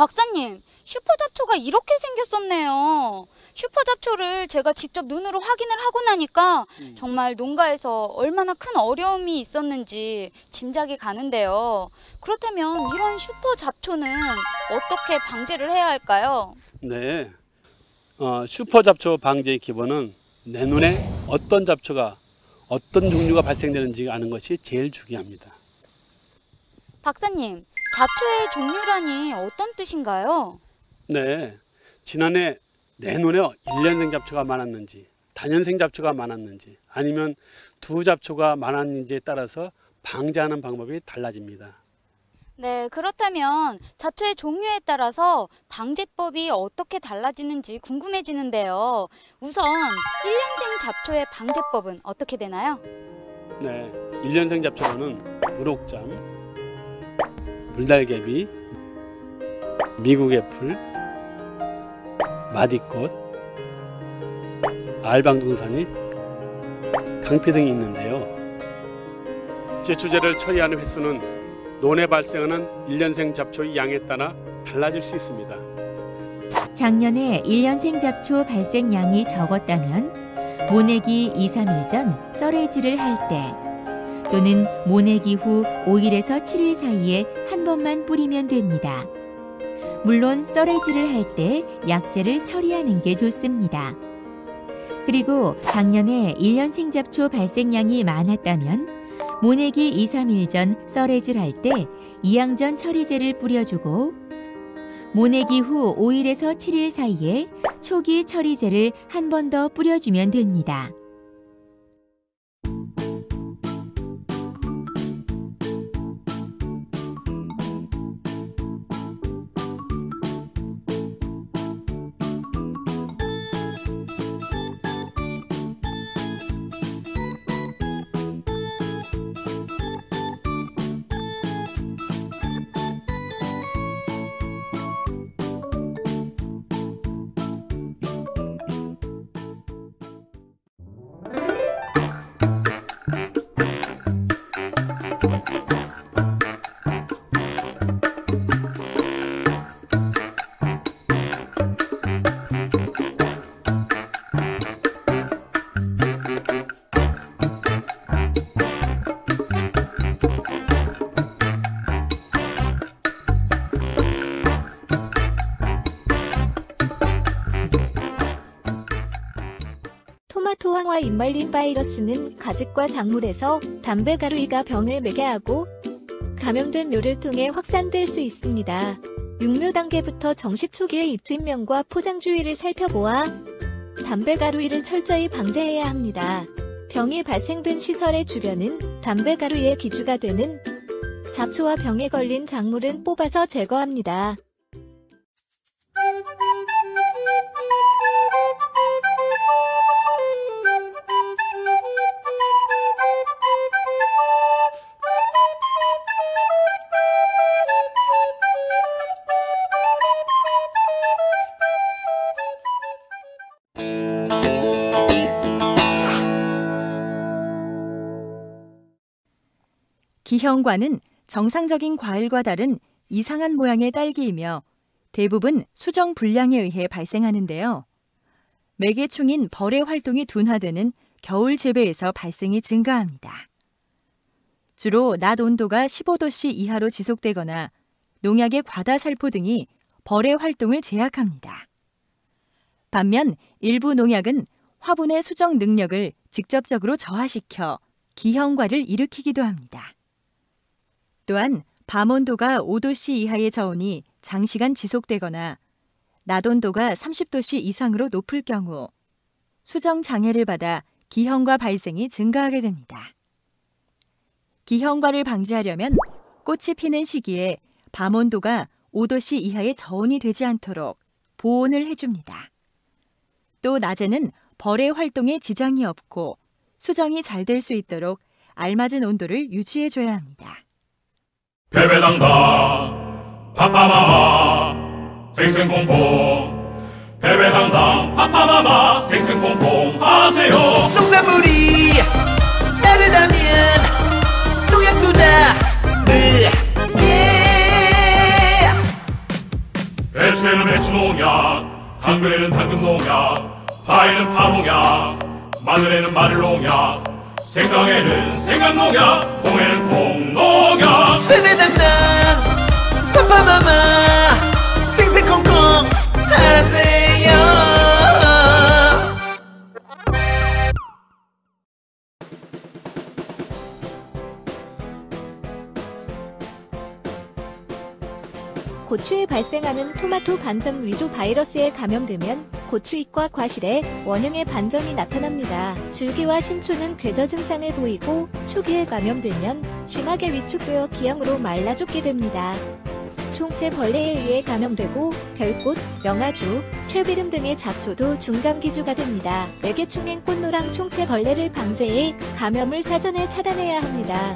박사님, 슈퍼잡초가 이렇게 생겼었네요. 슈퍼잡초를 제가 직접 눈으로 확인을 하고 나니까 정말 농가에서 얼마나 큰 어려움이 있었는지 짐작이 가는데요. 그렇다면 이런 슈퍼잡초는 어떻게 방제를 해야 할까요? 네, 슈퍼잡초 방제의 기본은 내 눈에 어떤 잡초가 어떤 종류가 발생되는지 아는 것이 제일 중요합니다. 박사님, 잡초의 종류라니 어떤 뜻인가요? 네, 지난해 내 눈에 1년생 잡초가 많았는지 다년생 잡초가 많았는지 아니면 두 잡초가 많았는지에 따라서 방제하는 방법이 달라집니다. 네, 그렇다면 잡초의 종류에 따라서 방제법이 어떻게 달라지는지 궁금해지는데요. 우선 1년생 잡초의 방제법은 어떻게 되나요? 네, 1년생 잡초로는 무록잠, 물달개비, 미국애플, 마디꽃, 알방둥산이, 강피 등이 있는데요. 제초제를 처리하는 횟수는 논에 발생하는 1년생 잡초의 양에 따라 달라질 수 있습니다. 작년에 1년생 잡초 발생량이 적었다면 모내기 2, 3일 전 썰해지를 할 때 또는 모내기 후 5일에서 7일 사이에 한 번만 뿌리면 됩니다. 물론 썰해지를 할 때 약재를 처리하는 게 좋습니다. 그리고 작년에 1년생 잡초 발생량이 많았다면 모내기 2, 3일 전 썰해질 할 때 이양전 처리제를 뿌려주고 모내기 후 5일에서 7일 사이에 초기 처리제를 한 번 더 뿌려주면 됩니다. 토마토 황화 잎말림 바이러스는 가죽과 작물에서 담배가루이가 병을 매게 하고 감염된 묘를 통해 확산될 수 있습니다. 육묘 단계부터 정식 초기의 입뒷면과 포장 주의를 살펴보아 담배가루이를 철저히 방제해야 합니다. 병이 발생된 시설의 주변은 담배가루이의 기주가 되는 잡초와 병에 걸린 작물은 뽑아서 제거합니다. 기형과는 정상적인 과일과 다른 이상한 모양의 딸기이며 대부분 수정 불량에 의해 발생하는데요. 매개충인 벌의 활동이 둔화되는 겨울 재배에서 발생이 증가합니다. 주로 낮 온도가 15도씨 이하로 지속되거나 농약의 과다 살포 등이 벌의 활동을 제약합니다. 반면 일부 농약은 화분의 수정 능력을 직접적으로 저하시켜 기형과를 일으키기도 합니다. 또한 밤온도가 5도씨 이하의 저온이 장시간 지속되거나 낮온도가 30도씨 이상으로 높을 경우 수정 장애를 받아 기형과 발생이 증가하게 됩니다. 기형과를 방지하려면 꽃이 피는 시기에 밤온도가 5도씨 이하의 저온이 되지 않도록 보온을 해줍니다. 또 낮에는 벌의 활동에 지장이 없고 수정이 잘 될 수 있도록 알맞은 온도를 유지해줘야 합니다. 패배당당 파파마마 생생콩콩 패배당당 파파마마 생생콩콩 하세요. 농산물이 다르다면 농약도 다 예. 고추농약, 당근에는 당근농약, 파에는 파농약, 마늘에는 마늘농약, 생강에는 생강농약, 콩에는 콩농약. 베베 담당 파파마마 생생콩콩 하세요. 고추에 발생하는 토마토 반점 위조 바이러스에 감염되면 고추잎과 과실에 원형의 반점이 나타납니다. 줄기와 신초는 궤저 증상을 보이고 초기에 감염되면 심하게 위축되어 기형으로 말라 죽게 됩니다. 총체벌레에 의해 감염되고 별꽃, 명아주, 채비름 등의 잡초도 중감기주가 됩니다. 매개충행 꽃노랑 총체벌레를 방제해 감염을 사전에 차단해야 합니다.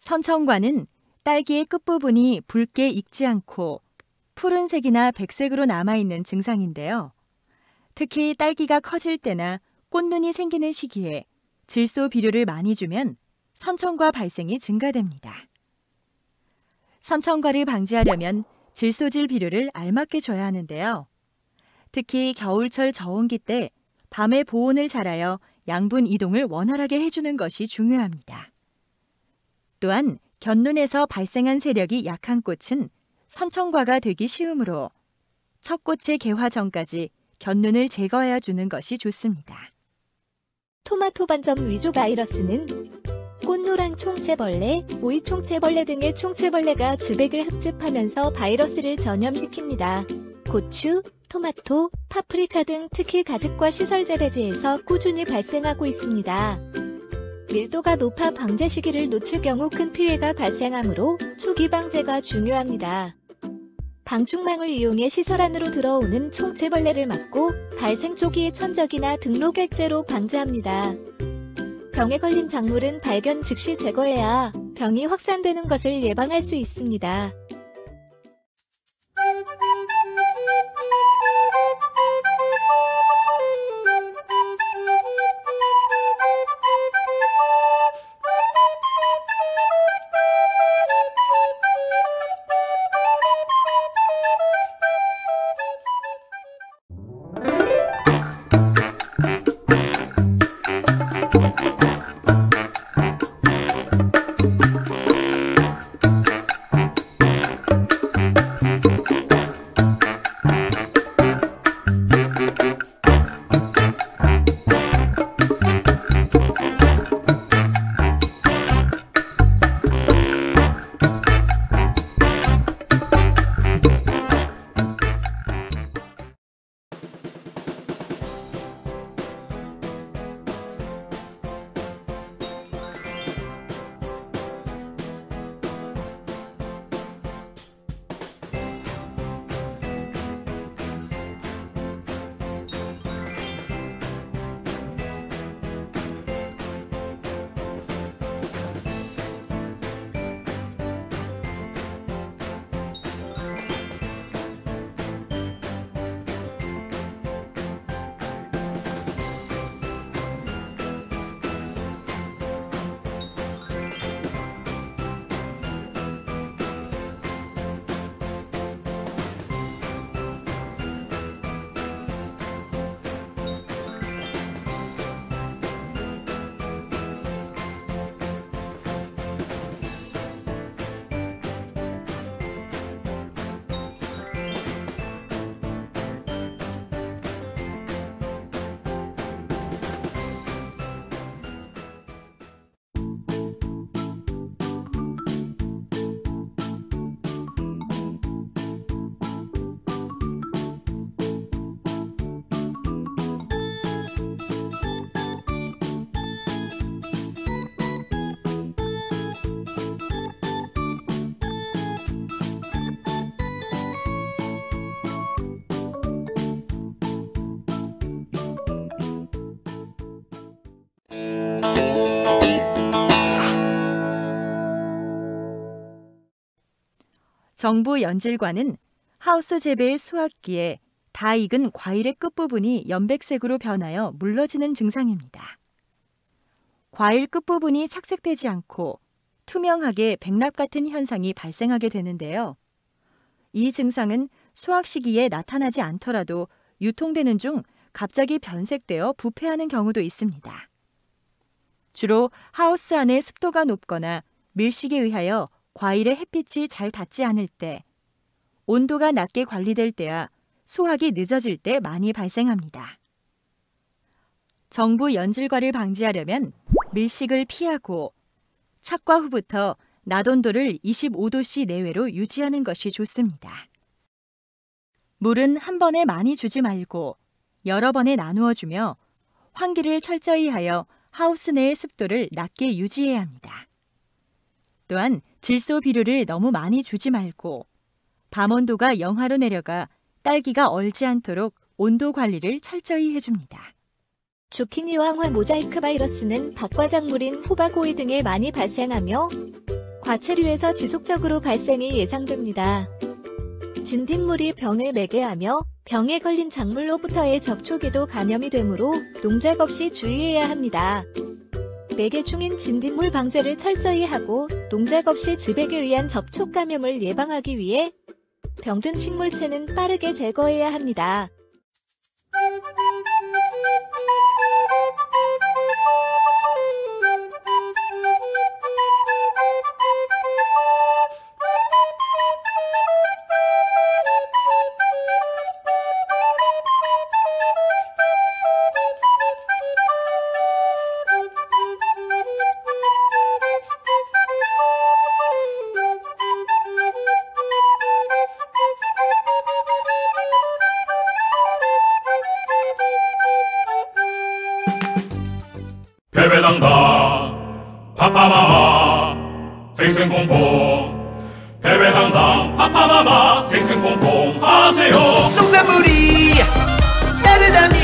선청과는 딸기의 끝부분이 붉게 익지 않고 푸른색이나 백색으로 남아있는 증상인데요. 특히 딸기가 커질 때나 꽃눈이 생기는 시기에 질소 비료를 많이 주면 선청과 발생이 증가됩니다. 선청과를 방지하려면 질소질 비료를 알맞게 줘야 하는데요. 특히 겨울철 저온기 때 밤에 보온을 잘하여 양분 이동을 원활하게 해주는 것이 중요합니다. 또한 곁눈에서 발생한 세력이 약한 꽃은 선청과가 되기 쉬우므로 첫 꽃의 개화 전까지 곁눈을 제거해 주는 것이 좋습니다. 토마토 반점 위조 바이러스는 꽃노랑 총체벌레, 오이 총체벌레 등의 총체벌레가 즙액을 흡집하면서 바이러스를 전염시킵니다. 고추, 토마토, 파프리카 등 특히 가죽과 시설 재배지에서 꾸준히 발생하고 있습니다. 밀도가 높아 방제 시기를 놓칠 경우 큰 피해가 발생하므로 초기 방제가 중요합니다. 방충망을 이용해 시설 안으로 들어오는 총체벌레를 막고 발생 초기의 천적이나 등록액제로 방지합니다. 병에 걸린 작물은 발견 즉시 제거해야 병이 확산되는 것을 예방할 수 있습니다. 정부 연질과는 하우스 재배의 수확기에 다 익은 과일의 끝부분이 연백색으로 변하여 물러지는 증상입니다. 과일 끝부분이 착색되지 않고 투명하게 백납 같은 현상이 발생하게 되는데요. 이 증상은 수확 시기에 나타나지 않더라도 유통되는 중 갑자기 변색되어 부패하는 경우도 있습니다. 주로 하우스 안의 습도가 높거나 밀식에 의하여 과일의 햇빛이 잘 닿지 않을 때, 온도가 낮게 관리될 때야 수확이 늦어질 때 많이 발생합니다. 정부 연질과를 방지하려면 밀식을 피하고 착과 후부터 낮 온도를 25도씨 내외로 유지하는 것이 좋습니다. 물은 한 번에 많이 주지 말고 여러 번에 나누어 주며 환기를 철저히 하여 하우스 내의 습도를 낮게 유지해야 합니다. 또한 질소 비료를 너무 많이 주지 말고 밤 온도가 영하로 내려가 딸기가 얼지 않도록 온도 관리를 철저히 해줍니다. 주키니와 황화 모자이크 바이러스는 박과작물인 호박, 오이 등에 많이 발생하며 과체류에서 지속적으로 발생이 예상됩니다. 진딧물이 병을 매개하며 병에 걸린 작물로부터의 접촉에도 감염이 되므로 농작 없이 주의해야 합니다. 매개 중인 진딧물 방제를 철저히 하고 농작 없이 즙액에 의한 접촉 감염을 예방하기 위해 병든 식물체는 빠르게 제거해야 합니다. 베베당당 파파마마 생생콩콩 베베당당 파파마마 생생콩콩 하세요. 농산물이 다르다면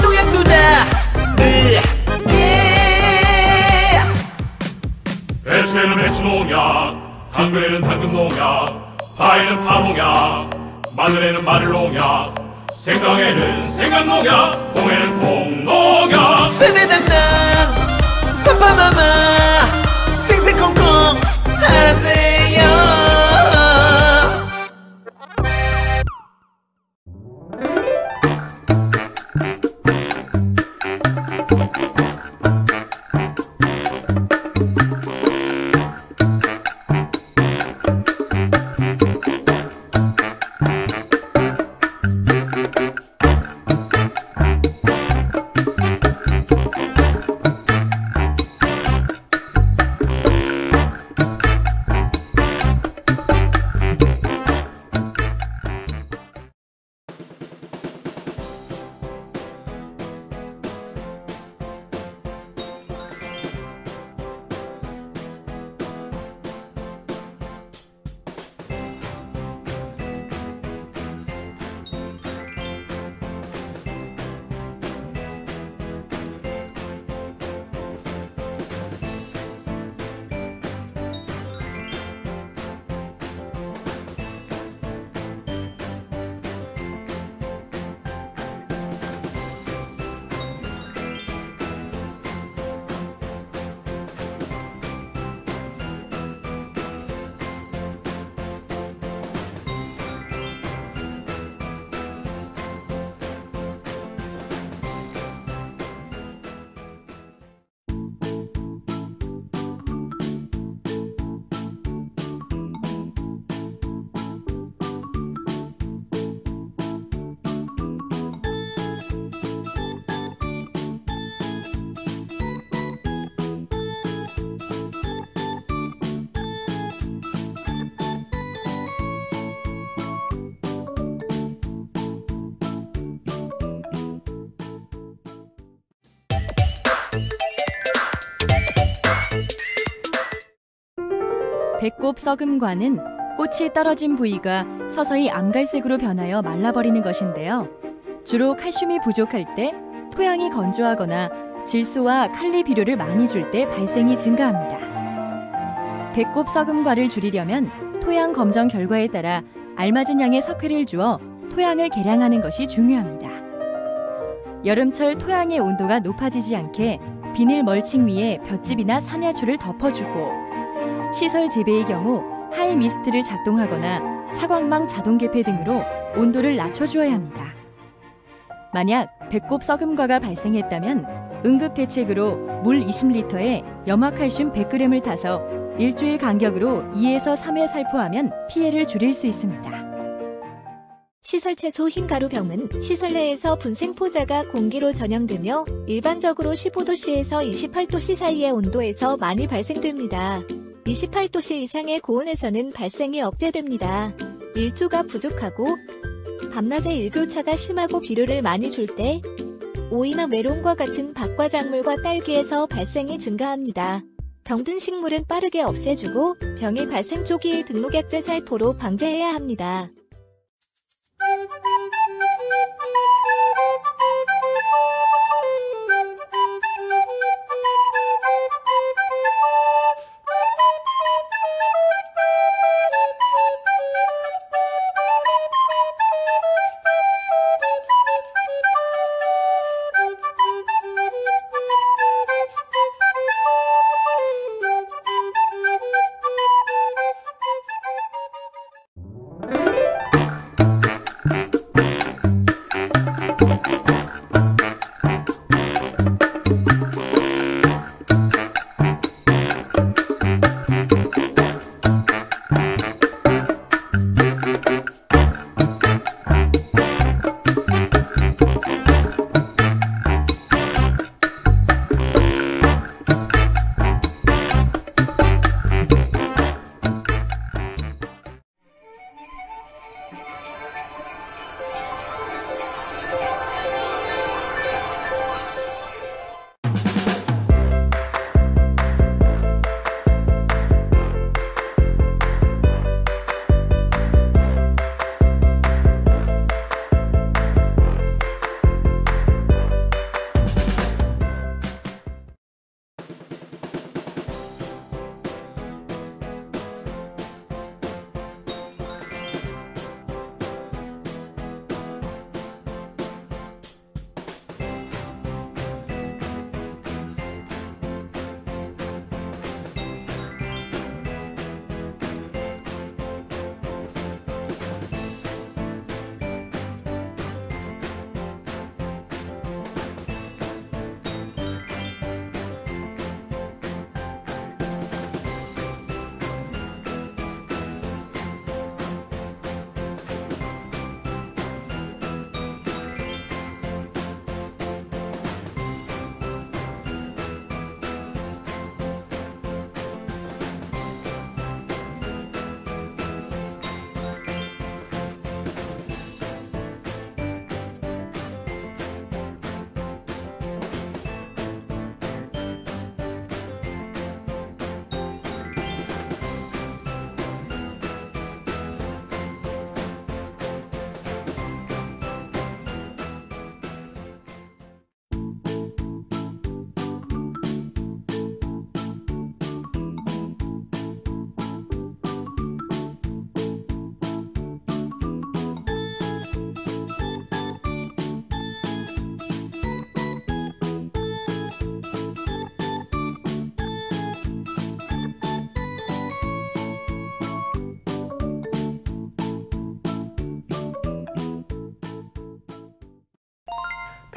농약도 다르 배추에는 배추농약, 당근에는 당근농약, 파에는 파농약, 마늘에는 마늘농약, 생강에는 생강농약, 콩에는 콩농약. 베베당당 파파마마 생생콩콩 하세요. 배꼽 썩음과는 꽃이 떨어진 부위가 서서히 암갈색으로 변하여 말라버리는 것인데요. 주로 칼슘이 부족할 때 토양이 건조하거나 질소와 칼리 비료를 많이 줄 때 발생이 증가합니다. 배꼽 썩음과를 줄이려면 토양 검정 결과에 따라 알맞은 양의 석회를 주어 토양을 개량하는 것이 중요합니다. 여름철 토양의 온도가 높아지지 않게 비닐 멀칭 위에 볏짚이나 산야초를 덮어주고, 시설 재배의 경우 하이 미스트를 작동하거나 차광망 자동 개폐 등으로 온도를 낮춰주어야 합니다. 만약 배꼽 썩음과가 발생했다면 응급 대책으로 물 20리터에 염화칼슘 100g을 타서 일주일 간격으로 2에서 3회 살포하면 피해를 줄일 수 있습니다. 시설 채소 흰가루병은 시설 내에서 분생포자가 공기로 전염되며 일반적으로 15도씨에서 28도씨 사이의 온도에서 많이 발생됩니다. 28도씨 이상의 고온에서는 발생이 억제됩니다. 일조가 부족하고 밤낮에 일교차가 심하고 비료를 많이 줄 때 오이나 메론과 같은 박과 작물과 딸기에서 발생이 증가합니다. 병든 식물은 빠르게 없애주고 병의 발생 초기에 등록약제 살포로 방제해야 합니다.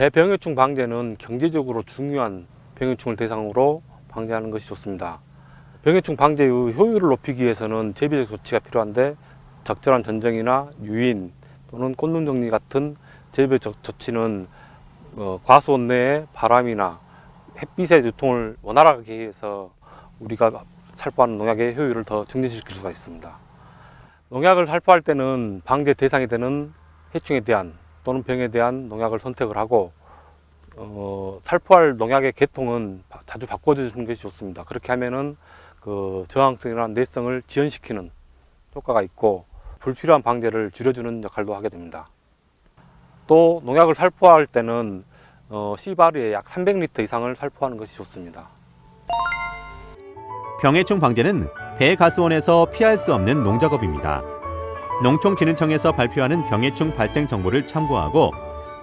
배병해충 방제는 경제적으로 중요한 병해충을 대상으로 방제하는 것이 좋습니다. 병해충 방제의 효율을 높이기 위해서는 재배적 조치가 필요한데 적절한 전정이나 유인 또는 꽃눈 정리 같은 재배적 조치는 과수원 내의 바람이나 햇빛의 유통을 원활하게 해서 우리가 살포하는 농약의 효율을 더 증진시킬 수가 있습니다. 농약을 살포할 때는 방제 대상이 되는 해충에 대한 또는 병에 대한 농약을 선택을 하고 살포할 농약의 계통은 자주 바꿔주는 것이 좋습니다. 그렇게 하면은 그 저항성이나 내성을 지연시키는 효과가 있고 불필요한 방제를 줄여주는 역할도 하게 됩니다. 또 농약을 살포할 때는 씨바루에 약 300리터 이상을 살포하는 것이 좋습니다. 병해충 방제는 배가스원에서 피할 수 없는 농작업입니다. 농촌진흥청에서 발표하는 병해충 발생 정보를 참고하고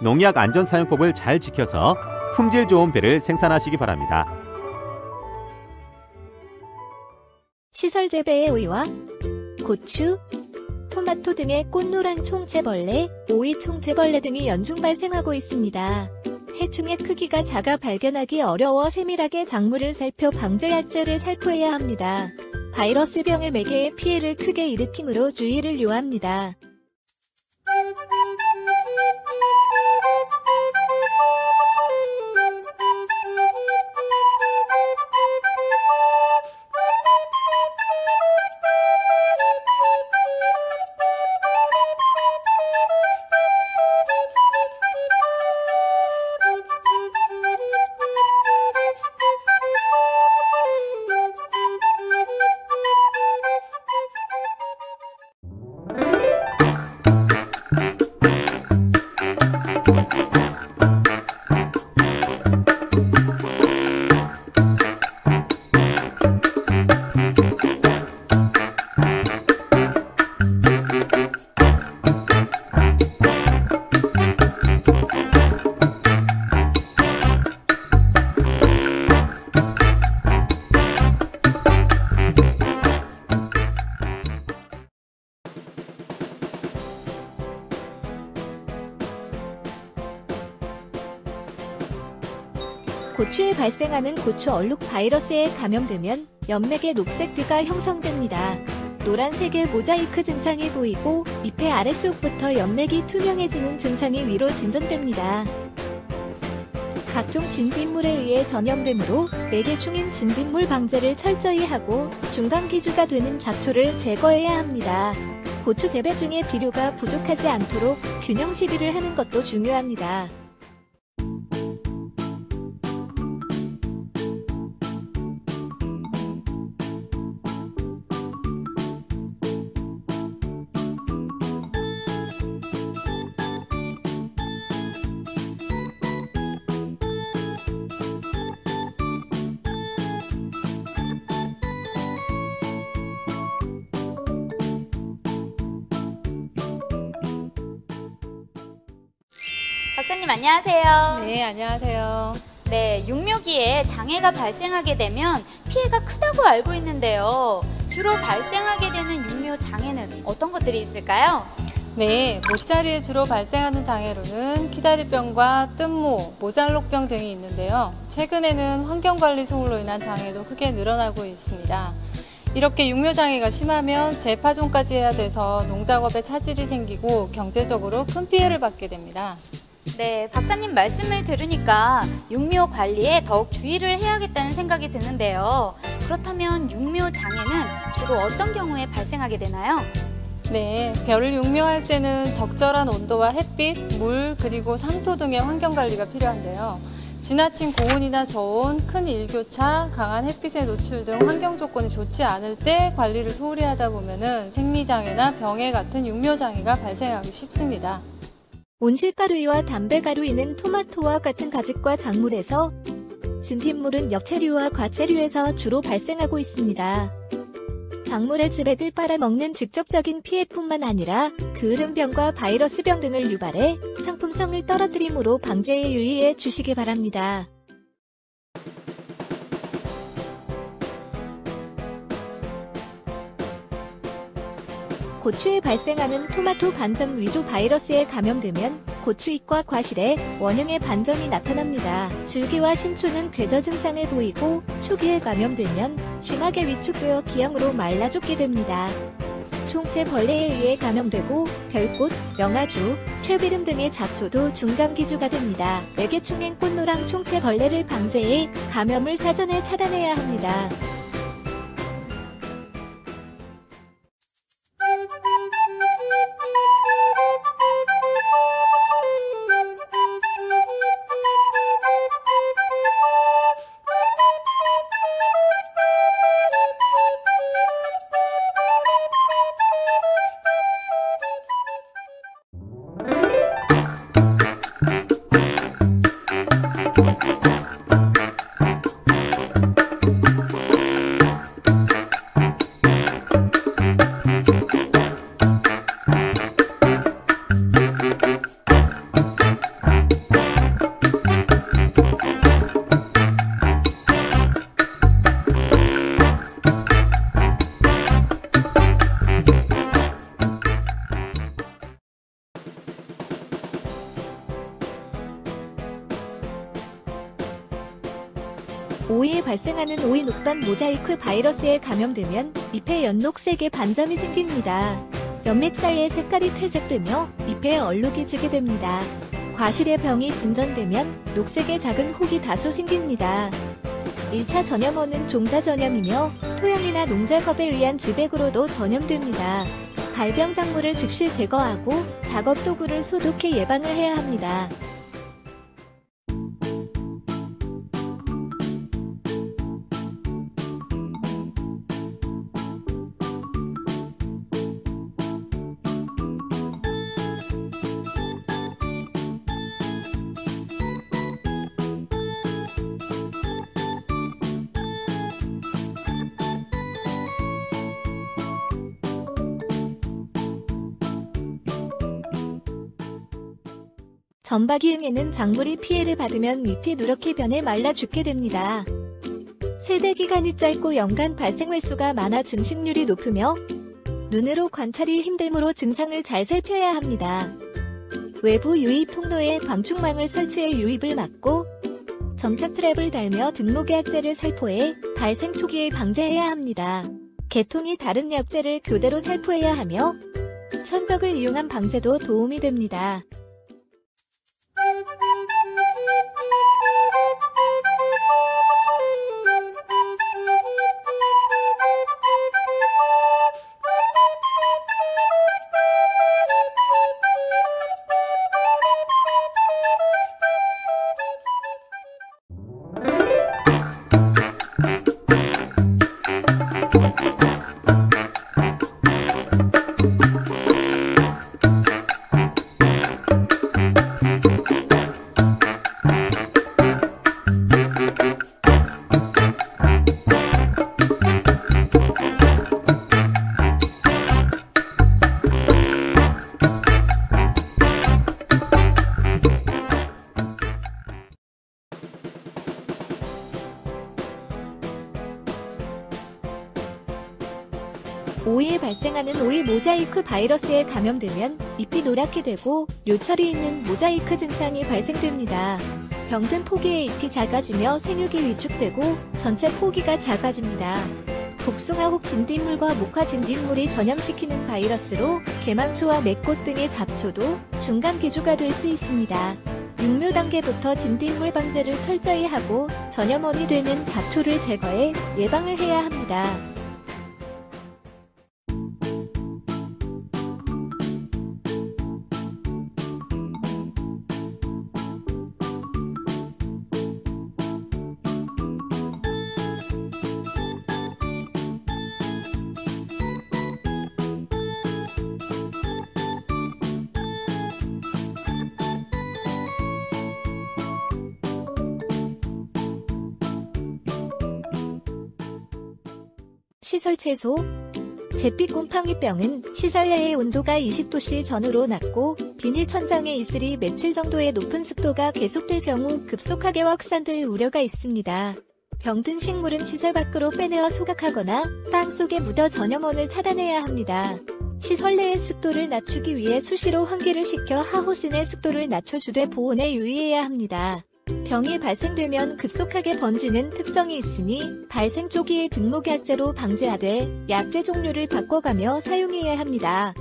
농약 안전사용법을 잘 지켜서 품질 좋은 배를 생산하시기 바랍니다. 시설 재배의 오이와 고추, 토마토 등의 꽃노랑 총체벌레, 오이 총체벌레 등이 연중 발생하고 있습니다. 해충의 크기가 작아 발견하기 어려워 세밀하게 작물을 살펴 방제 약제를 살포해야 합니다. 바이러스병의 매개에 피해를 크게 일으키므로 주의를 요합니다. 고추에 발생하는 고추 얼룩 바이러스에 감염되면 연맥에 녹색띠가 형성됩니다. 노란색의 모자이크 증상이 보이고 잎의 아래쪽부터 연맥이 투명해지는 증상이 위로 진전됩니다. 각종 진딧물에 의해 전염되므로 매개 중인 진딧물 방제를 철저히 하고 중간기주가 되는 잡초를 제거해야 합니다. 고추 재배 중에 비료가 부족하지 않도록 균형 시비를 하는 것도 중요합니다. 박사님 안녕하세요. 네, 안녕하세요. 네, 육묘기에 장애가 발생하게 되면 피해가 크다고 알고 있는데요. 주로 발생하게 되는 육묘 장애는 어떤 것들이 있을까요? 네, 모짜리에 주로 발생하는 장애로는 키다리병과 뜬모, 모잘록병 등이 있는데요. 최근에는 환경관리 소홀로 인한 장애도 크게 늘어나고 있습니다. 이렇게 육묘장애가 심하면 재파종까지 해야 돼서 농작업에 차질이 생기고 경제적으로 큰 피해를 받게 됩니다. 네, 박사님 말씀을 들으니까 육묘 관리에 더욱 주의를 해야겠다는 생각이 드는데요. 그렇다면 육묘 장애는 주로 어떤 경우에 발생하게 되나요? 네, 벼를 육묘할 때는 적절한 온도와 햇빛, 물, 그리고 상토 등의 환경관리가 필요한데요. 지나친 고온이나 저온, 큰 일교차, 강한 햇빛에 노출 등 환경 조건이 좋지 않을 때 관리를 소홀히 하다 보면 생리장애나 병해 같은 육묘장애가 발생하기 쉽습니다. 온실가루이와 담배가루이는 토마토와 같은 가죽과 작물에서, 진딧물은 엽채류와 과채류에서 주로 발생하고 있습니다. 작물의 즙액을 빨아먹는 직접적인 피해뿐만 아니라 그을음병과 바이러스병 등을 유발해 상품성을 떨어뜨리므로 방제에 유의해 주시기 바랍니다. 고추에 발생하는 토마토 반점 위조 바이러스에 감염되면 고추잎과 과실에 원형의 반점이 나타납니다. 줄기와 신초는 궤저 증상을 보이고 초기에 감염되면 심하게 위축되어 기형으로 말라 죽게 됩니다. 총체벌레에 의해 감염되고 별꽃, 명아주, 쇠비름 등의 잡초도 중간기주가 됩니다. 매개충행 꽃노랑 총체벌레를 방제해 감염을 사전에 차단해야 합니다. 오이에 발생하는 오이 녹반 모자이크 바이러스에 감염되면 잎에 연녹색의 반점이 생깁니다. 연맥 사이의 색깔이 퇴색되며 잎에 얼룩이 지게 됩니다. 과실의 병이 진전되면 녹색의 작은 혹이 다수 생깁니다. 1차 전염원은 종자 전염이며 토양이나 농작업에 의한 지백으로도 전염됩니다. 발병 작물을 즉시 제거하고 작업 도구를 소독해 예방을 해야 합니다. 전박이응에는 작물이 피해를 받으면 잎이 누렇게 변해 말라 죽게 됩니다. 세대 기간이 짧고 연간 발생 횟수가 많아 증식률이 높으며 눈으로 관찰이 힘들므로 증상을 잘 살펴야 합니다. 외부 유입 통로에 방충망을 설치해 유입을 막고 점착 트랩을 달며 등록약제를 살포해 발생 초기에 방제해야 합니다. 계통이 다른 약제를 교대로 살포해야 하며 천적을 이용한 방제도 도움이 됩니다. 오이에 발생하는 오이 모자이크 바이러스에 감염되면 잎이 노랗게 되고 뇨철이 있는 모자이크 증상이 발생됩니다. 병든 포기의 잎이 작아지며 생육이 위축되고 전체 포기가 작아집니다. 복숭아 혹 진딧물과 목화 진딧물이 전염시키는 바이러스로 개망초와 맥꽃 등의 잡초도 중간 기주가 될 수 있습니다. 육묘 단계부터 진딧물 방제를 철저히 하고 전염원이 되는 잡초를 제거해 예방을 해야 합니다. 시설 채소 잿빛 곰팡이병은 시설 내의 온도가 20도씨 전후로 낮고 비닐 천장의 이슬이 며칠 정도의 높은 습도가 계속될 경우 급속하게 확산될 우려가 있습니다. 병든 식물은 시설 밖으로 빼내어 소각하거나 땅 속에 묻어 전염원을 차단해야 합니다. 시설 내의 습도를 낮추기 위해 수시로 환기를 시켜 하우스 내 습도를 낮춰주되 보온에 유의해야 합니다. 병이 발생되면 급속하게 번지는 특성이 있으니 발생 초기에 등록약제로 방제하되 약제 종류를 바꿔가며 사용해야 합니다.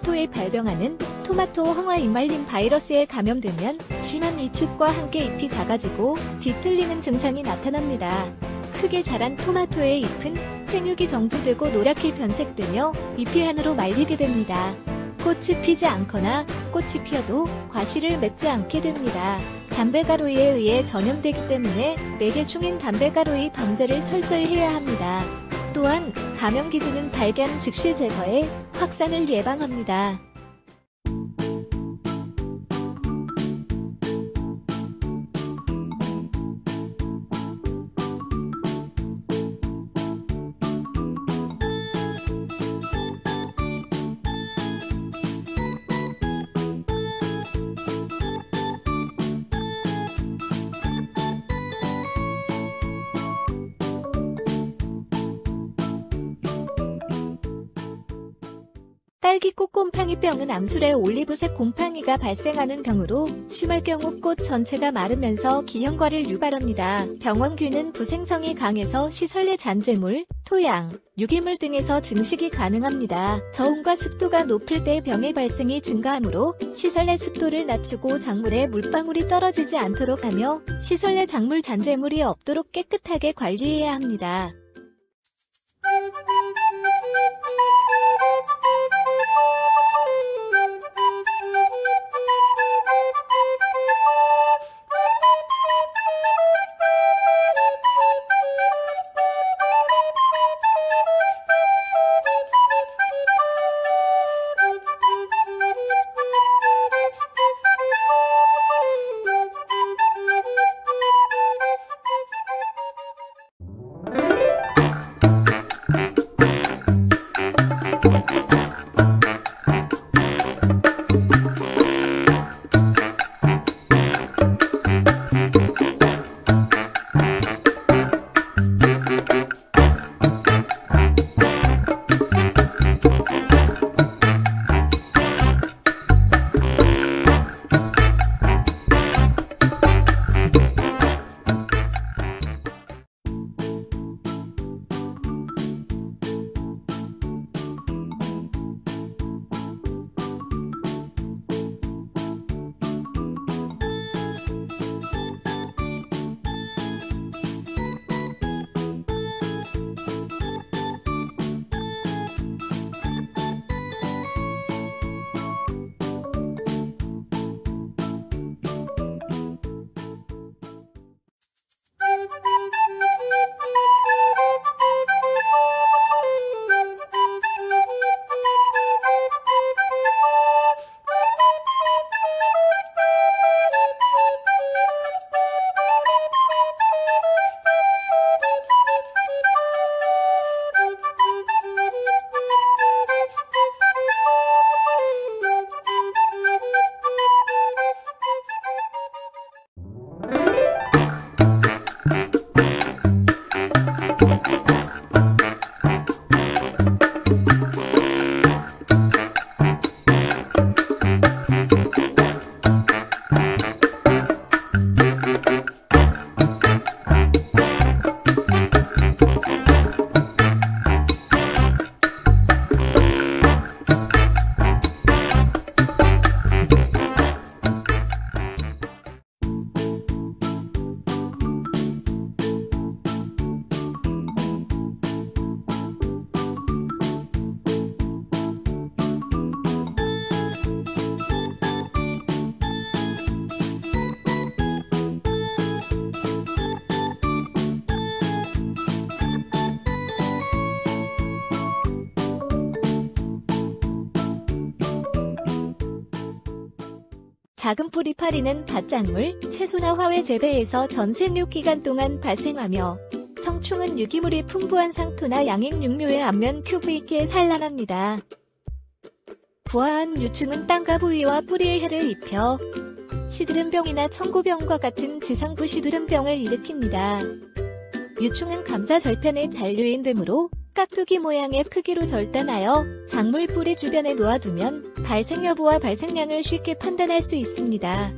토마토에 발병하는 토마토 황화 잎말림 바이러스에 감염되면 심한 위축과 함께 잎이 작아지고 뒤틀리는 증상이 나타납니다. 크게 자란 토마토의 잎은 생육이 정지되고 노랗게 변색되며 잎이 하늘로 말리게 됩니다. 꽃이 피지 않거나 꽃이 피어도 과실을 맺지 않게 됩니다. 담배가루에 의해 전염되기 때문에 매개 중인 담배가루의 방제를 철저히 해야 합니다. 또한 감염 기준은 발견 즉시 제거해 확산을 예방합니다. 딸기꽃 곰팡이병은 암술에 올리브색 곰팡이가 발생하는 병으로 심할 경우 꽃 전체가 마르면서 기형과를 유발합니다. 병원균은 부생성이 강해서 시설 내 잔재물, 토양, 유기물 등에서 증식이 가능합니다. 저온과 습도가 높을 때 병의 발생이 증가하므로 시설 내 습도를 낮추고 작물에 물방울이 떨어지지 않도록 하며 시설 내 작물 잔재물이 없도록 깨끗하게 관리해야 합니다. 작은 뿌리파리는 밭작물, 채소나 화훼 재배에서 전생육 기간 동안 발생하며 성충은 유기물이 풍부한 상토나 양액육묘의 앞면 큐브 있게 산란합니다. 부화한 유충은 땅과 부위와 뿌리에 해를 입혀 시드름병이나 청고병과 같은 지상부 시드름병을 일으킵니다. 유충은 감자 절편에 잘 유인되므로 깍두기 모양의 크기로 절단하여 작물 뿌리 주변에 놓아두면 발생 여부와 발생량을 쉽게 판단할 수 있습니다.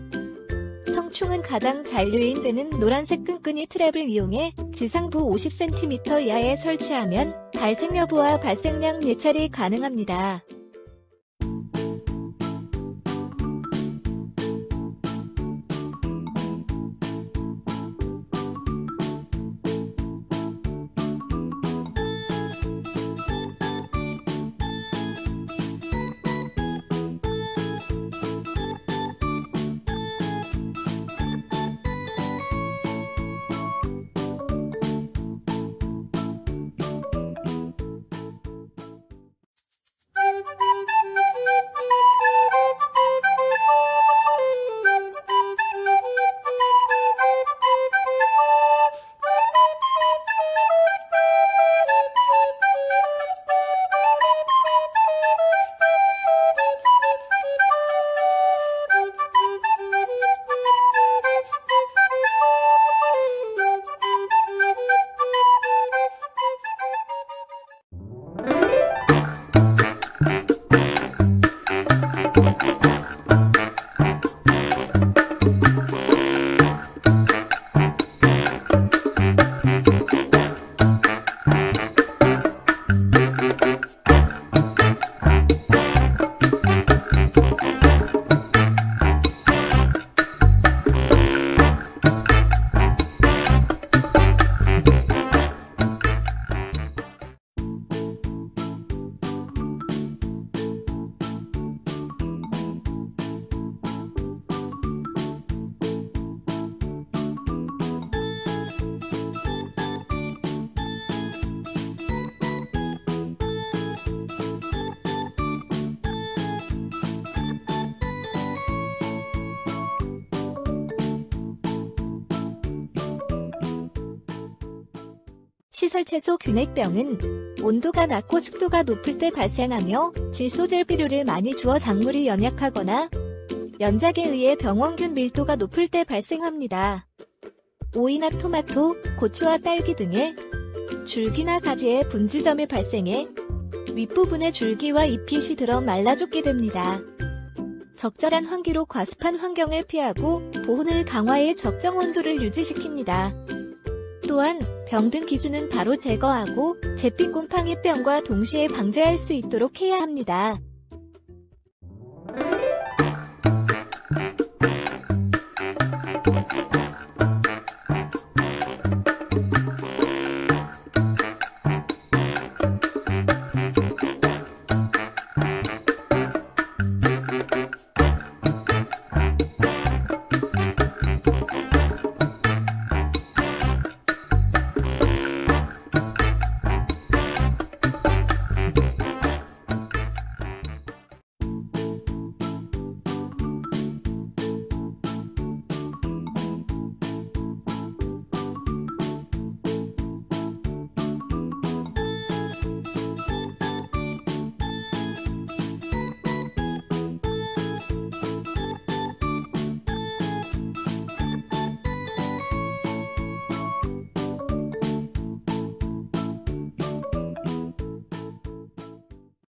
성충은 가장 잘 유인되는 노란색 끈끈이 트랩을 이용해 지상부 50cm 이하에 설치하면 발생 여부와 발생량 예찰이 가능합니다. 시설채소 균핵병은 온도가 낮고 습도가 높을 때 발생하며 질소질비료를 많이 주어 작물이 연약하거나 연작에 의해 병원균 밀도가 높을 때 발생합니다. 오이나 토마토, 고추와 딸기 등의 줄기나 가지에 분지점이 발생해 윗부분의 줄기와 잎이 시들어 말라 죽게 됩니다. 적절한 환기로 과습한 환경을 피하고 보온을 강화해 적정 온도를 유지시킵니다. 또한 병든 기준은 바로 제거하고 잿빛 곰팡이병과 동시에 방제할 수 있도록 해야 합니다.